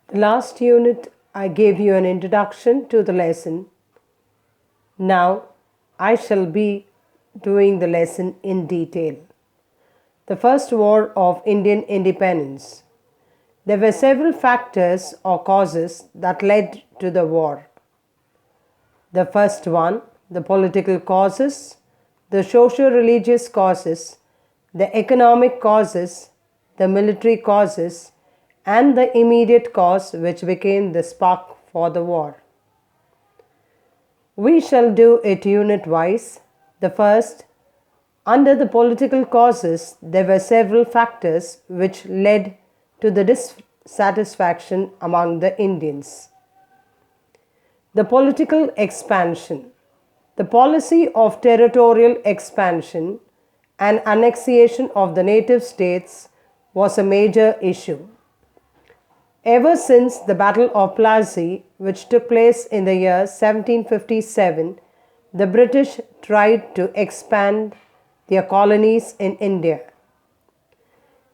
The last unit, I gave you an introduction to the lesson. Now, I shall be doing the lesson in detail. The First War of Indian Independence. There were several factors or causes that led to the war. The first one, the political causes, the socio-religious causes, the economic causes, the military causes, and the immediate cause which became the spark for the war. We shall do it unit-wise. The first, under the political causes, there were several factors which led to the dissatisfaction among the Indians. The political expansion. The policy of territorial expansion and annexation of the native states was a major issue. Ever since the Battle of Plassey, which took place in the year 1757, the British tried to expand their colonies in India.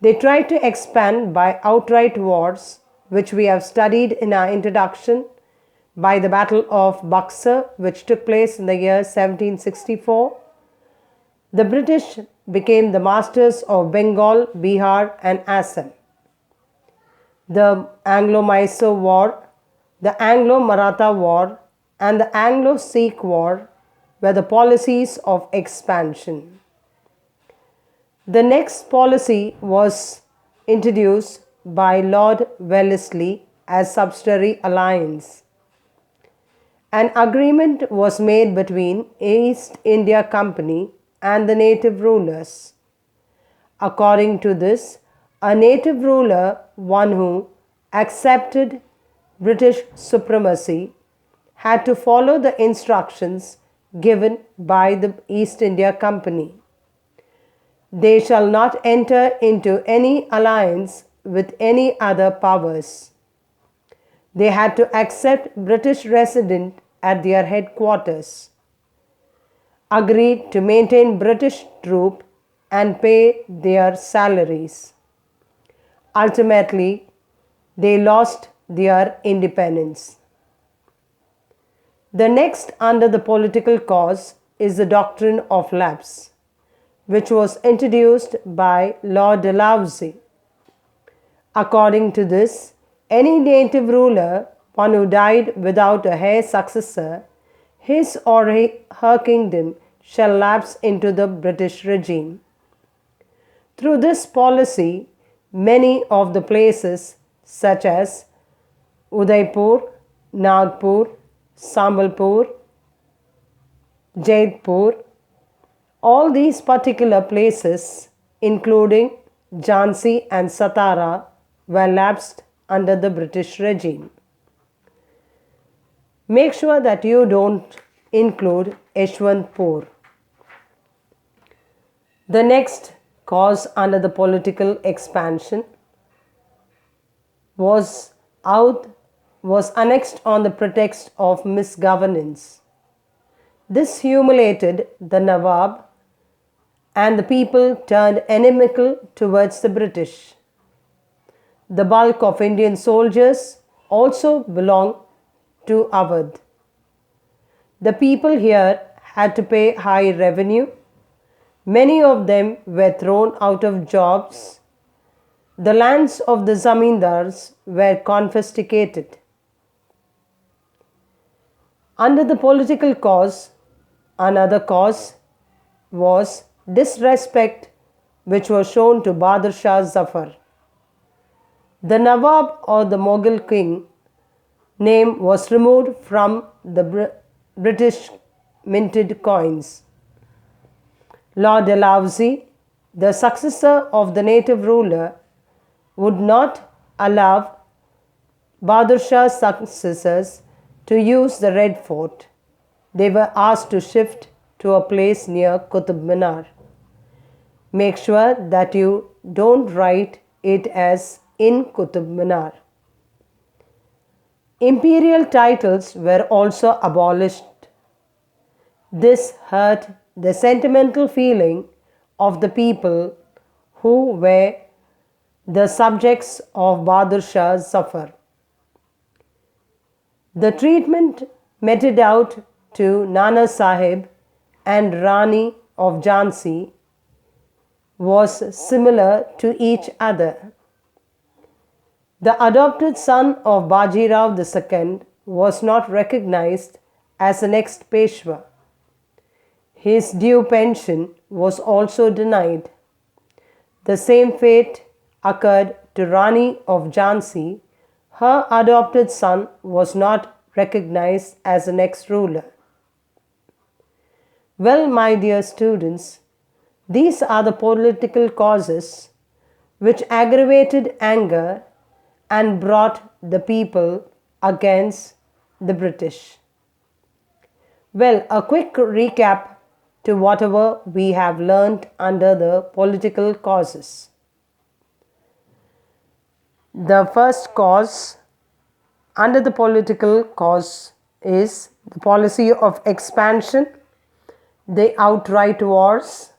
They tried to expand by outright wars, which we have studied in our introduction, by the Battle of Buxar, which took place in the year 1764. The British became the masters of Bengal, Bihar, and Assam. The Anglo-Mysore War, the Anglo-Maratha War, and the Anglo-Sikh War were the policies of expansion. The next policy was introduced by Lord Wellesley as subsidiary alliance. An agreement was made between East India Company and the native rulers. According to this, a native ruler, one who accepted British supremacy, had to follow the instructions given by the East India Company. They shall not enter into any alliance with any other powers. They had to accept British resident at their headquarters, agreed to maintain British troop and pay their salaries. Ultimately, they lost their independence. The next under the political cause is the Doctrine of Lapse, which was introduced by Lord Dalhousie. According to this, any native ruler, one who died without a heir successor, his or her kingdom shall lapse into the British regime. Through this policy, many of the places such as Udaipur, Nagpur, Sambalpur, Jaidpur, all these particular places, including Jhansi and Satara, were lapsed under the British regime. Make sure that you don't include Yeshwantpur. The next cause under the political expansion was annexed on the pretext of misgovernance. This humiliated the Nawab, and the people turned inimical towards the British. The bulk of Indian soldiers also belonged to Awadh. The people here had to pay high revenue. Many of them were thrown out of jobs. The lands of the zamindars were confiscated. Under the political cause, another cause was disrespect which was shown to Bahadur Shah Zafar. The Nawab or the Mughal king name was removed from the British minted coins. Lord Dalhousie, the successor of the native ruler, would not allow Bahadur Shah's successors to use the Red Fort. They were asked to shift to a place near Qutb Minar. Make sure that you don't write it as in Qutb Minar. Imperial titles were also abolished. This hurt the sentimental feeling of the people who were the subjects of Bahadur Shah Zafar. The treatment meted out to Nana Sahib and Rani of Jhansi was similar to each other. The adopted son of Bajirao II was not recognized as the next Peshwa. His due pension was also denied. The same fate occurred to Rani of Jhansi. Her adopted son was not recognized as the next ruler. Well, my dear students, these are the political causes which aggravated anger and brought the people against the British. Well, a quick recap to whatever we have learned under the political causes. The first cause under the political cause is the policy of expansion, the outright wars,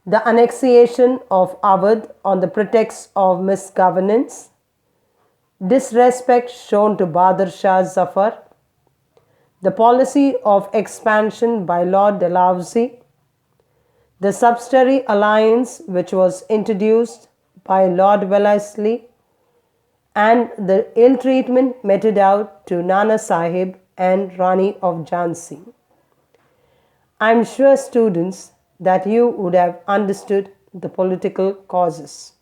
the annexation of Awadh on the pretext of misgovernance, disrespect shown to Badr Shah Zafar, the policy of expansion by Lord Dalhousie, the subsidiary alliance which was introduced by Lord Wellesley, and the ill treatment meted out to Nana Sahib and Rani of Jhansi. I am sure, students, that you would have understood the political causes.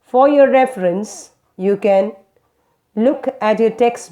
For your reference, you can look at your text